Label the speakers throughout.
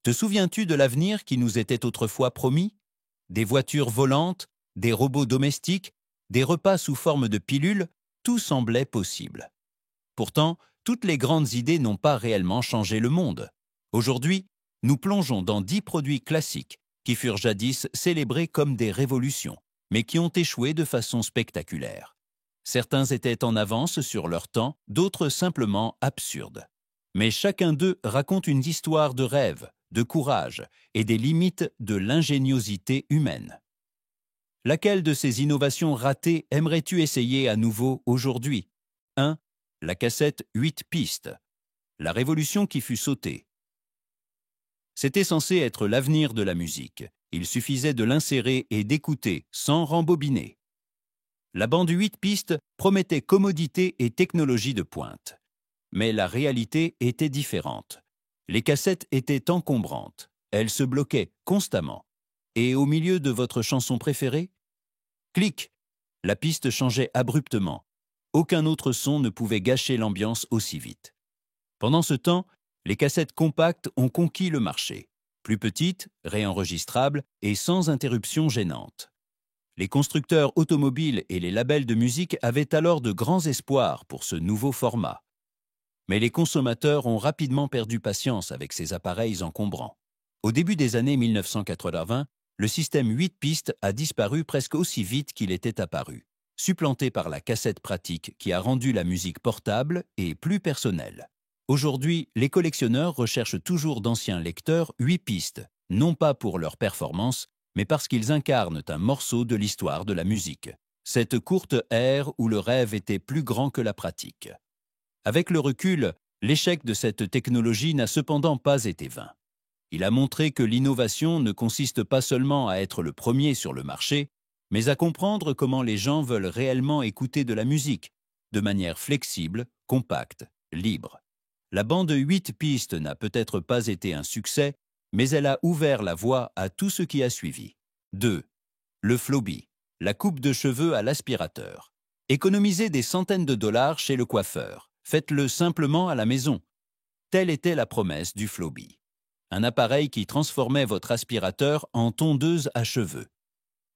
Speaker 1: Te souviens-tu de l'avenir qui nous était autrefois promis? Des voitures volantes, des robots domestiques, des repas sous forme de pilules, tout semblait possible. Pourtant, toutes les grandes idées n'ont pas réellement changé le monde. Aujourd'hui, nous plongeons dans 10 produits classiques qui furent jadis célébrés comme des révolutions, mais qui ont échoué de façon spectaculaire. Certains étaient en avance sur leur temps, d'autres simplement absurdes. Mais chacun d'eux raconte une histoire de rêve, de courage et des limites de l'ingéniosité humaine. Laquelle de ces innovations ratées aimerais-tu essayer à nouveau aujourd'hui? 1. La cassette 8 pistes. La révolution qui fut sautée. C'était censé être l'avenir de la musique. Il suffisait de l'insérer et d'écouter, sans rembobiner. La bande 8 pistes promettait commodité et technologie de pointe. Mais la réalité était différente. Les cassettes étaient encombrantes. Elles se bloquaient constamment. Et au milieu de votre chanson préférée? Clic! La piste changeait abruptement. Aucun autre son ne pouvait gâcher l'ambiance aussi vite. Pendant ce temps, les cassettes compactes ont conquis le marché. Plus petites, réenregistrables et sans interruption gênante. Les constructeurs automobiles et les labels de musique avaient alors de grands espoirs pour ce nouveau format. Mais les consommateurs ont rapidement perdu patience avec ces appareils encombrants. Au début des années 1980, le système 8 pistes a disparu presque aussi vite qu'il était apparu, supplanté par la cassette pratique qui a rendu la musique portable et plus personnelle. Aujourd'hui, les collectionneurs recherchent toujours d'anciens lecteurs 8 pistes, non pas pour leur performance, mais parce qu'ils incarnent un morceau de l'histoire de la musique. Cette courte ère où le rêve était plus grand que la pratique. Avec le recul, l'échec de cette technologie n'a cependant pas été vain. Il a montré que l'innovation ne consiste pas seulement à être le premier sur le marché, mais à comprendre comment les gens veulent réellement écouter de la musique, de manière flexible, compacte, libre. La bande 8 pistes n'a peut-être pas été un succès, mais elle a ouvert la voie à tout ce qui a suivi. 2. Le Flowbee, la coupe de cheveux à l'aspirateur. Économisez des centaines de dollars chez le coiffeur. Faites-le simplement à la maison. Telle était la promesse du Flowbee. Un appareil qui transformait votre aspirateur en tondeuse à cheveux.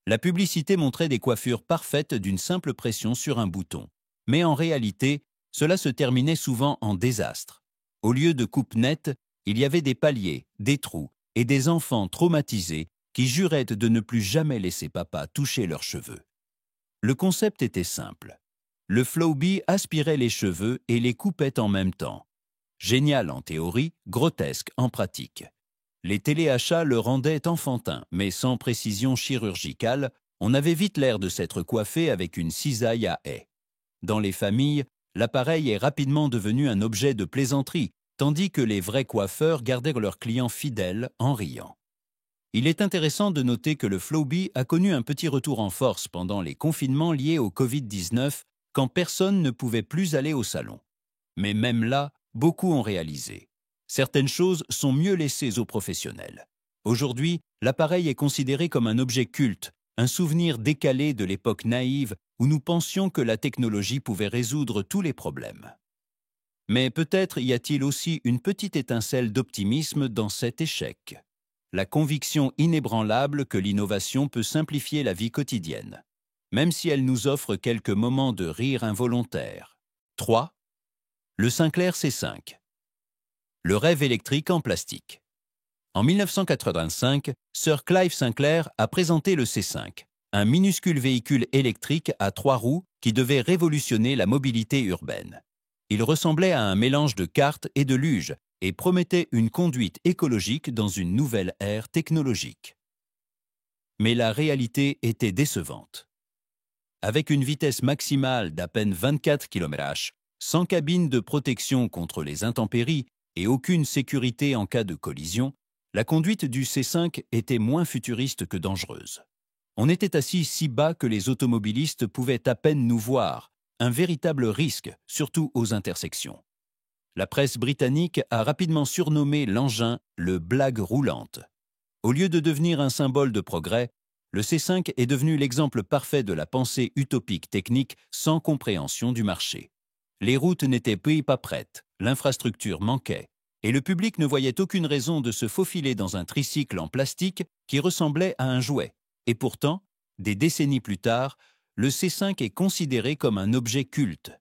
Speaker 1: La publicité montrait des coiffures parfaites d'une simple pression sur un bouton. Mais en réalité, cela se terminait souvent en désastre. Au lieu de coupe nette, il y avait des paliers, des trous et des enfants traumatisés qui juraient de ne plus jamais laisser papa toucher leurs cheveux. Le concept était simple. Le Flowbee aspirait les cheveux et les coupait en même temps. Génial en théorie, grotesque en pratique. Les téléachats le rendaient enfantin, mais sans précision chirurgicale, on avait vite l'air de s'être coiffé avec une cisaille à ais. Dans les familles, l'appareil est rapidement devenu un objet de plaisanterie, tandis que les vrais coiffeurs gardèrent leurs clients fidèles en riant. Il est intéressant de noter que le Flowbee a connu un petit retour en force pendant les confinements liés au Covid-19, quand personne ne pouvait plus aller au salon. Mais même là, beaucoup ont réalisé. Certaines choses sont mieux laissées aux professionnels. Aujourd'hui, l'appareil est considéré comme un objet culte, un souvenir décalé de l'époque naïve où nous pensions que la technologie pouvait résoudre tous les problèmes. Mais peut-être y a-t-il aussi une petite étincelle d'optimisme dans cet échec. La conviction inébranlable que l'innovation peut simplifier la vie quotidienne, même si elle nous offre quelques moments de rire involontaire. 3. Le Sinclair C5. Le rêve électrique en plastique. En 1985, Sir Clive Sinclair a présenté le C5, un minuscule véhicule électrique à 3 roues qui devait révolutionner la mobilité urbaine. Il ressemblait à un mélange de kart et de luge et promettait une conduite écologique dans une nouvelle ère technologique. Mais la réalité était décevante. Avec une vitesse maximale d'à peine 24 km/h, sans cabine de protection contre les intempéries et aucune sécurité en cas de collision, la conduite du C5 était moins futuriste que dangereuse. On était assis si bas que les automobilistes pouvaient à peine nous voir, un véritable risque, surtout aux intersections. La presse britannique a rapidement surnommé l'engin le « blague roulante ». Au lieu de devenir un symbole de progrès, le C5 est devenu l'exemple parfait de la pensée utopique technique sans compréhension du marché. Les routes n'étaient pas prêtes, l'infrastructure manquait, Et le public ne voyait aucune raison de se faufiler dans un tricycle en plastique qui ressemblait à un jouet. Et pourtant, des décennies plus tard, le C5 est considéré comme un objet culte.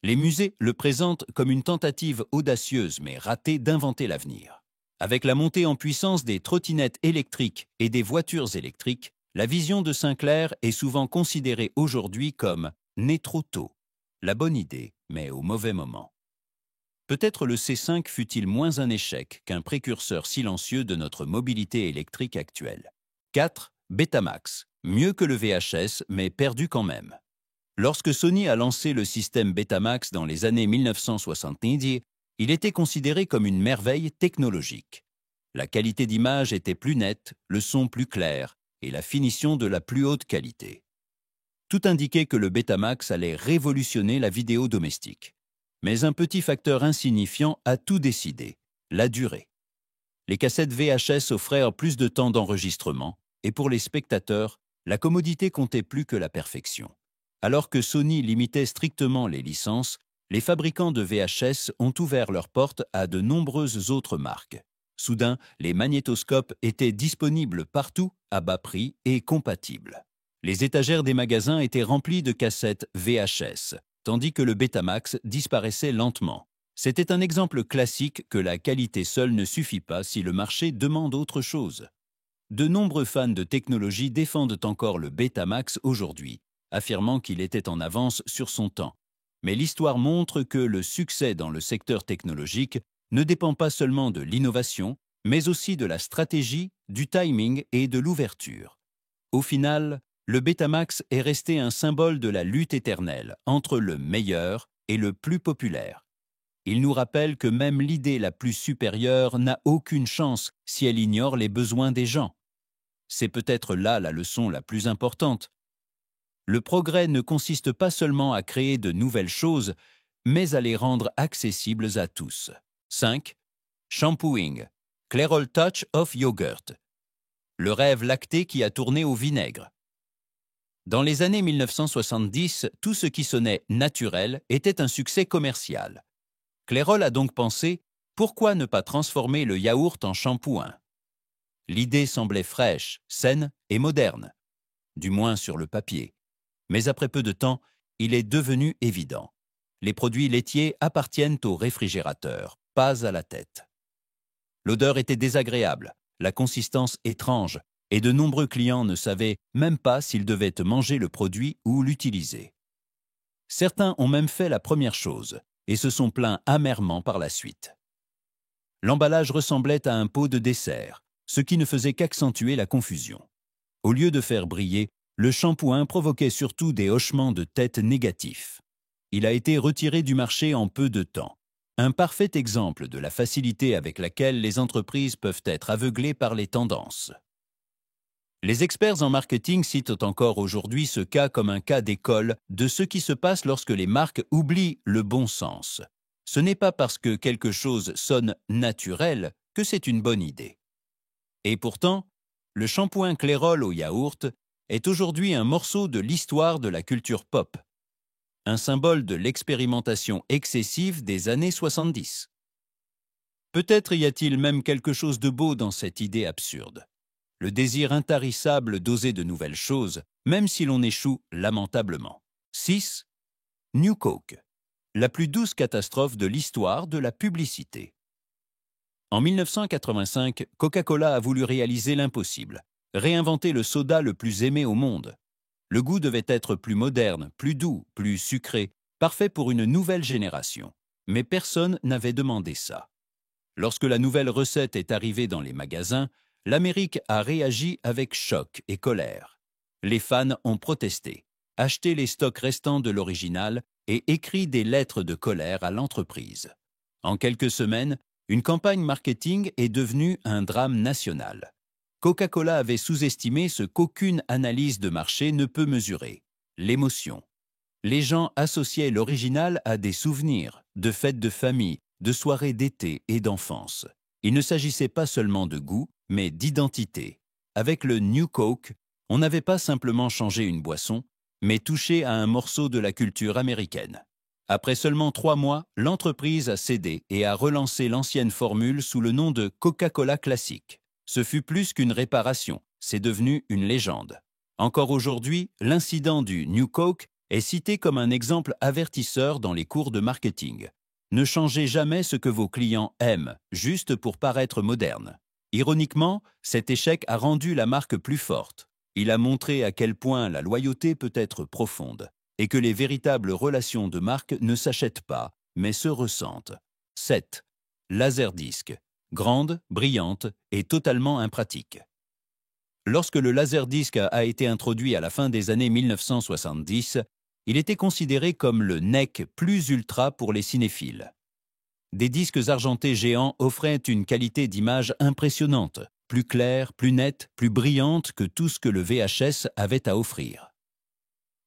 Speaker 1: Les musées le présentent comme une tentative audacieuse mais ratée d'inventer l'avenir. Avec la montée en puissance des trottinettes électriques et des voitures électriques, la vision de Sinclair est souvent considérée aujourd'hui comme « née trop tôt », la bonne idée, mais au mauvais moment. Peut-être le C5 fut-il moins un échec qu'un précurseur silencieux de notre mobilité électrique actuelle. 4. Betamax. Mieux que le VHS, mais perdu quand même. Lorsque Sony a lancé le système Betamax dans les années 1970, il était considéré comme une merveille technologique. La qualité d'image était plus nette, le son plus clair et la finition de la plus haute qualité. Tout indiquait que le Betamax allait révolutionner la vidéo domestique. Mais un petit facteur insignifiant a tout décidé, la durée. Les cassettes VHS offrèrent plus de temps d'enregistrement, et pour les spectateurs, la commodité comptait plus que la perfection. Alors que Sony limitait strictement les licences, les fabricants de VHS ont ouvert leurs portes à de nombreuses autres marques. Soudain, les magnétoscopes étaient disponibles partout, à bas prix et compatibles. Les étagères des magasins étaient remplies de cassettes VHS, tandis que le Betamax disparaissait lentement. C'était un exemple classique que la qualité seule ne suffit pas si le marché demande autre chose. De nombreux fans de technologie défendent encore le Betamax aujourd'hui, affirmant qu'il était en avance sur son temps. Mais l'histoire montre que le succès dans le secteur technologique ne dépend pas seulement de l'innovation, mais aussi de la stratégie, du timing et de l'ouverture. Au final, le Betamax est resté un symbole de la lutte éternelle entre le meilleur et le plus populaire. Il nous rappelle que même l'idée la plus supérieure n'a aucune chance si elle ignore les besoins des gens. C'est peut-être là la leçon la plus importante. Le progrès ne consiste pas seulement à créer de nouvelles choses, mais à les rendre accessibles à tous. 5. Shampooing. Clairol Touch of Yogurt. Le rêve lacté qui a tourné au vinaigre. Dans les années 1970, tout ce qui sonnait naturel était un succès commercial. Clairol a donc pensé, pourquoi ne pas transformer le yaourt en shampoing? L'idée semblait fraîche, saine et moderne, du moins sur le papier. Mais après peu de temps, il est devenu évident. Les produits laitiers appartiennent au réfrigérateur, pas à la tête. L'odeur était désagréable, la consistance étrange, et de nombreux clients ne savaient même pas s'ils devaient manger le produit ou l'utiliser. Certains ont même fait la première chose et se sont plaints amèrement par la suite. L'emballage ressemblait à un pot de dessert, ce qui ne faisait qu'accentuer la confusion. Au lieu de faire briller, le shampoing provoquait surtout des hochements de tête négatifs. Il a été retiré du marché en peu de temps. Un parfait exemple de la facilité avec laquelle les entreprises peuvent être aveuglées par les tendances. Les experts en marketing citent encore aujourd'hui ce cas comme un cas d'école de ce qui se passe lorsque les marques oublient le bon sens. Ce n'est pas parce que quelque chose sonne naturel que c'est une bonne idée. Et pourtant, le shampoing Clairol au yaourt est aujourd'hui un morceau de l'histoire de la culture pop, un symbole de l'expérimentation excessive des années 70. Peut-être y a-t-il même quelque chose de beau dans cette idée absurde. Le désir intarissable d'oser de nouvelles choses, même si l'on échoue lamentablement. 6. New Coke. La plus douce catastrophe de l'histoire de la publicité. En 1985, Coca-Cola a voulu réaliser l'impossible, réinventer le soda le plus aimé au monde. Le goût devait être plus moderne, plus doux, plus sucré, parfait pour une nouvelle génération. Mais personne n'avait demandé ça. Lorsque la nouvelle recette est arrivée dans les magasins, l'Amérique a réagi avec choc et colère. Les fans ont protesté, acheté les stocks restants de l'original et écrit des lettres de colère à l'entreprise. En quelques semaines, une campagne marketing est devenue un drame national. Coca-Cola avait sous-estimé ce qu'aucune analyse de marché ne peut mesurer, l'émotion. Les gens associaient l'original à des souvenirs, de fêtes de famille, de soirées d'été et d'enfance. Il ne s'agissait pas seulement de goût, mais d'identité. Avec le New Coke, on n'avait pas simplement changé une boisson, mais touché à un morceau de la culture américaine. Après seulement 3 mois, l'entreprise a cédé et a relancé l'ancienne formule sous le nom de Coca-Cola Classic. Ce fut plus qu'une réparation, c'est devenu une légende. Encore aujourd'hui, l'incident du New Coke est cité comme un exemple avertisseur dans les cours de marketing. Ne changez jamais ce que vos clients aiment, juste pour paraître moderne. Ironiquement, cet échec a rendu la marque plus forte. Il a montré à quel point la loyauté peut être profonde et que les véritables relations de marque ne s'achètent pas, mais se ressentent. 7. Laserdisc. Grande, brillante et totalement impratique. Lorsque le laserdisc a été introduit à la fin des années 1970, il était considéré comme le NEC plus ultra pour les cinéphiles. Des disques argentés géants offraient une qualité d'image impressionnante, plus claire, plus nette, plus brillante que tout ce que le VHS avait à offrir.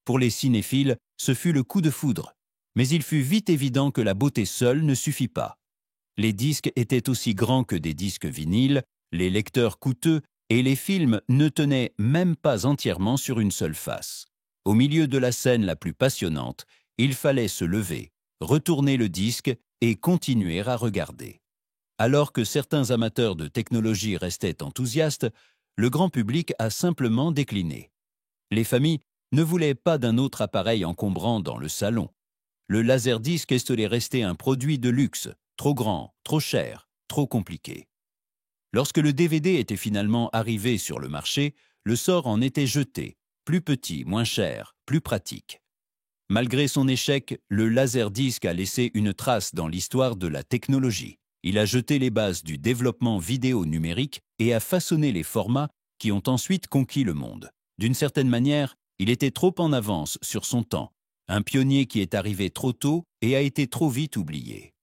Speaker 1: Pour les cinéphiles, ce fut le coup de foudre, mais il fut vite évident que la beauté seule ne suffit pas. Les disques étaient aussi grands que des disques vinyles, les lecteurs coûteux et les films ne tenaient même pas entièrement sur une seule face. Au milieu de la scène la plus passionnante, il fallait se lever, retourner le disque et continuer à regarder. Alors que certains amateurs de technologie restaient enthousiastes, le grand public a simplement décliné. Les familles ne voulaient pas d'un autre appareil encombrant dans le salon. Le laserdisc estimait rester un produit de luxe, trop grand, trop cher, trop compliqué. Lorsque le DVD était finalement arrivé sur le marché, le sort en était jeté, plus petit, moins cher, plus pratique. Malgré son échec, le laserdisc a laissé une trace dans l'histoire de la technologie. Il a jeté les bases du développement vidéo numérique et a façonné les formats qui ont ensuite conquis le monde. D'une certaine manière, il était trop en avance sur son temps, un pionnier qui est arrivé trop tôt et a été trop vite oublié.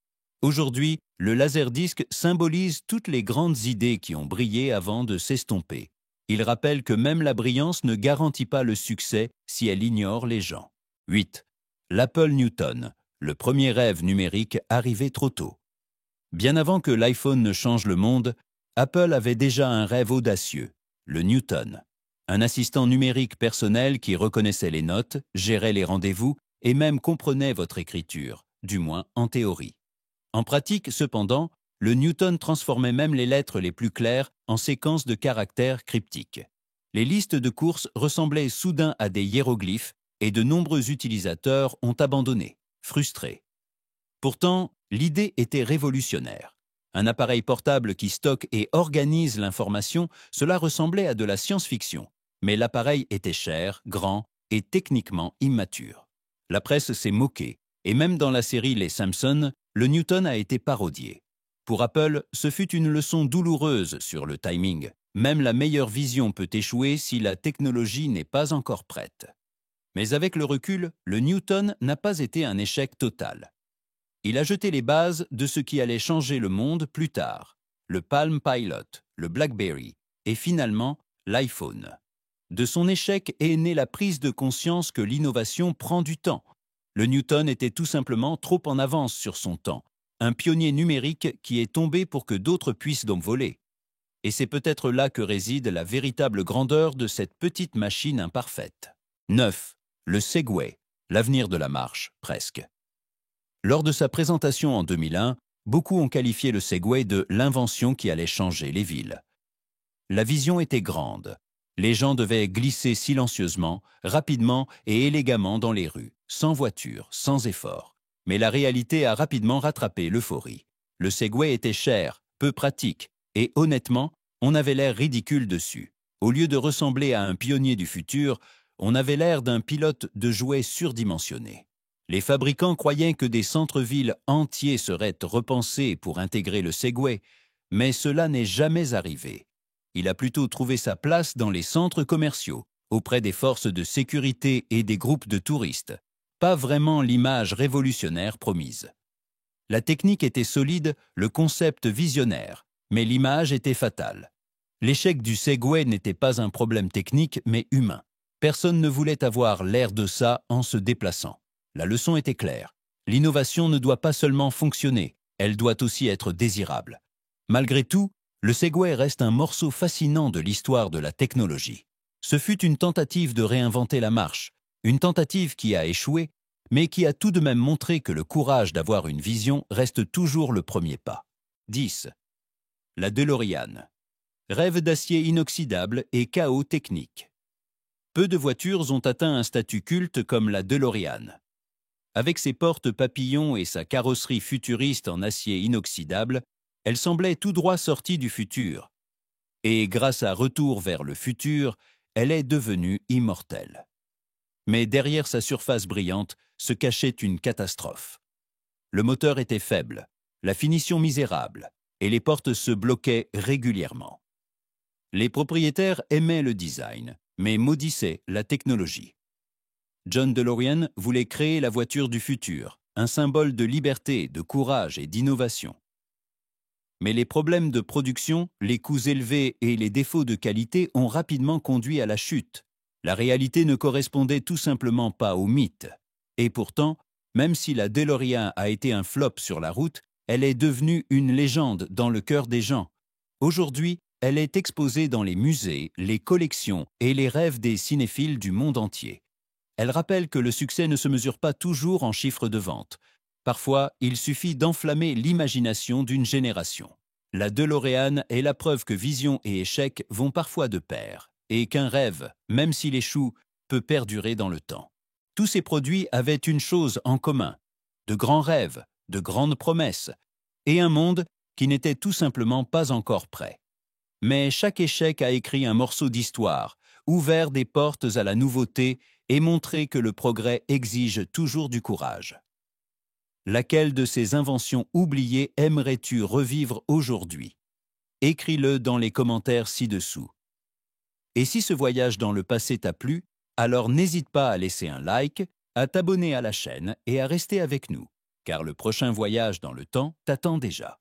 Speaker 1: Aujourd'hui, le laserdisc symbolise toutes les grandes idées qui ont brillé avant de s'estomper. Il rappelle que même la brillance ne garantit pas le succès si elle ignore les gens. 8. L'Apple Newton, le premier rêve numérique arrivé trop tôt. Bien avant que l'iPhone ne change le monde, Apple avait déjà un rêve audacieux, le Newton. Un assistant numérique personnel qui reconnaissait les notes, gérait les rendez-vous et même comprenait votre écriture, du moins en théorie. En pratique, cependant, le Newton transformait même les lettres les plus claires en séquences de caractères cryptiques. Les listes de courses ressemblaient soudain à des hiéroglyphes et de nombreux utilisateurs ont abandonné, frustrés. Pourtant, l'idée était révolutionnaire. Un appareil portable qui stocke et organise l'information, cela ressemblait à de la science-fiction. Mais l'appareil était cher, grand et techniquement immature. La presse s'est moquée, et même dans la série Les Simpsons, le Newton a été parodié. Pour Apple, ce fut une leçon douloureuse sur le timing. Même la meilleure vision peut échouer si la technologie n'est pas encore prête. Mais avec le recul, le Newton n'a pas été un échec total. Il a jeté les bases de ce qui allait changer le monde plus tard, le Palm Pilot, le BlackBerry et finalement l'iPhone. De son échec est née la prise de conscience que l'innovation prend du temps. Le Newton était tout simplement trop en avance sur son temps, un pionnier numérique qui est tombé pour que d'autres puissent donc voler. Et c'est peut-être là que réside la véritable grandeur de cette petite machine imparfaite. 9. Le Segway, l'avenir de la marche, presque. Lors de sa présentation en 2001, beaucoup ont qualifié le Segway de l'invention qui allait changer les villes. La vision était grande. Les gens devaient glisser silencieusement, rapidement et élégamment dans les rues, sans voiture, sans effort. Mais la réalité a rapidement rattrapé l'euphorie. Le Segway était cher, peu pratique, et honnêtement, on avait l'air ridicule dessus. Au lieu de ressembler à un pionnier du futur, on avait l'air d'un pilote de jouets surdimensionné. Les fabricants croyaient que des centres-villes entiers seraient repensés pour intégrer le Segway, mais cela n'est jamais arrivé. Il a plutôt trouvé sa place dans les centres commerciaux, auprès des forces de sécurité et des groupes de touristes. Pas vraiment l'image révolutionnaire promise. La technique était solide, le concept visionnaire, mais l'image était fatale. L'échec du Segway n'était pas un problème technique, mais humain. Personne ne voulait avoir l'air de ça en se déplaçant. La leçon était claire. L'innovation ne doit pas seulement fonctionner, elle doit aussi être désirable. Malgré tout, le Segway reste un morceau fascinant de l'histoire de la technologie. Ce fut une tentative de réinventer la marche, une tentative qui a échoué, mais qui a tout de même montré que le courage d'avoir une vision reste toujours le premier pas. 10. La DeLorean. Rêve d'acier inoxydable et chaos technique. Peu de voitures ont atteint un statut culte comme la DeLorean. Avec ses portes papillons et sa carrosserie futuriste en acier inoxydable, elle semblait tout droit sortie du futur. Et grâce à Retour vers le futur, elle est devenue immortelle. Mais derrière sa surface brillante se cachait une catastrophe. Le moteur était faible, la finition misérable, et les portes se bloquaient régulièrement. Les propriétaires aimaient le design, mais maudissaient la technologie. John DeLorean voulait créer la voiture du futur, un symbole de liberté, de courage et d'innovation. Mais les problèmes de production, les coûts élevés et les défauts de qualité ont rapidement conduit à la chute. La réalité ne correspondait tout simplement pas au mythe. Et pourtant, même si la DeLorean a été un flop sur la route, elle est devenue une légende dans le cœur des gens. Aujourd'hui, elle est exposée dans les musées, les collections et les rêves des cinéphiles du monde entier. Elle rappelle que le succès ne se mesure pas toujours en chiffres de vente. Parfois, il suffit d'enflammer l'imagination d'une génération. La DeLorean est la preuve que vision et échec vont parfois de pair, et qu'un rêve, même s'il échoue, peut perdurer dans le temps. Tous ces produits avaient une chose en commun, de grands rêves, de grandes promesses, et un monde qui n'était tout simplement pas encore prêt. Mais chaque échec a écrit un morceau d'histoire, ouvert des portes à la nouveauté et montré que le progrès exige toujours du courage. Laquelle de ces inventions oubliées aimerais-tu revivre aujourd'hui? Écris-le dans les commentaires ci-dessous. Et si ce voyage dans le passé t'a plu, alors n'hésite pas à laisser un like, à t'abonner à la chaîne et à rester avec nous, car le prochain voyage dans le temps t'attend déjà.